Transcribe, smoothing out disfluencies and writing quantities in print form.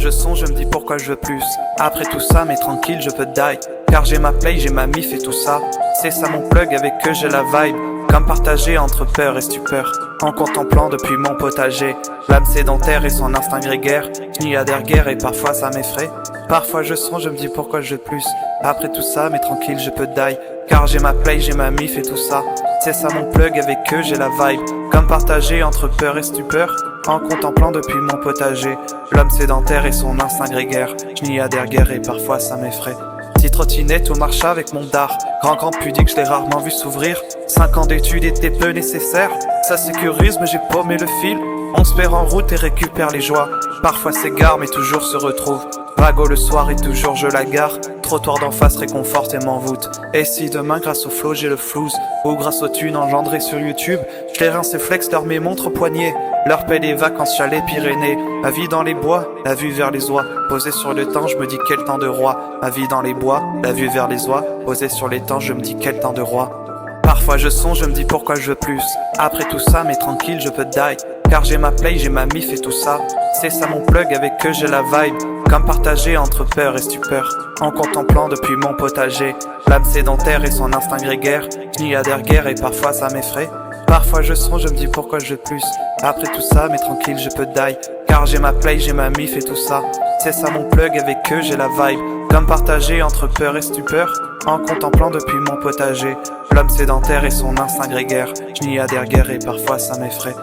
je songe, je me dis pourquoi je veux plus. Après tout ça, mais tranquille, je peux die. Car j'ai ma play, j'ai ma mif et tout ça. C'est ça mon plug, avec eux j'ai la vibe. Comme partagé entre peur et stupeur. En contemplant depuis mon potager l'âme sédentaire et son instinct grégaire. Je n'y adhère guère et parfois ça m'effraie. Parfois je songe, je me dis pourquoi je veux plus. Après tout ça, mais tranquille, je peux die. Car j'ai ma play, j'ai ma mif et tout ça. C'est ça mon plug, avec eux j'ai la vibe. Comme partagé entre peur et stupeur. En contemplant depuis mon potager l'homme sédentaire et son instinct grégaire. Je n'y adhère guère et parfois ça m'effraie. Petite trottinette au marché avec mon dard. Grand pudique, je l'ai rarement vu s'ouvrir. 5 ans d'études étaient peu nécessaires. Ça sécurise mais j'ai paumé le fil. On se perd en route et récupère les joies. Parfois s'égare mais toujours se retrouve. Vago le soir et toujours je la gare. Trottoir d'en face réconforte et m'envoûte. Et si demain grâce au flow j'ai le flouze, ou grâce aux thunes engendrées sur YouTube, je les rince et flex leur mes montres au poignet. Leur paie les vacances chalet Pyrénées. Ma vie dans les bois, la vue vers les oies. Posé sur le temps, je me dis quel temps de roi. Ma vie dans les bois, la vue vers les oies. Posé sur les temps, je me dis quel temps de roi. Parfois je songe, je me dis pourquoi je veux plus. Après tout ça, mais tranquille, je peux die. Car j'ai ma play, j'ai ma mif et tout ça. C'est ça mon plug, avec eux j'ai la vibe. Comme partagé entre peur et stupeur. En contemplant depuis mon potager l'âme sédentaire et son instinct grégaire. Je n'y adhère guère et parfois ça m'effraie. Parfois je songe, je me dis pourquoi je veux plus. Après tout ça, mais tranquille, je peux die. Car j'ai ma play, j'ai ma mif et tout ça. C'est ça mon plug, avec eux j'ai la vibe. Comme partagé entre peur et stupeur. En contemplant depuis mon potager l'homme sédentaire et son instinct grégaire. Je n'y adhère guère et parfois ça m'effraie.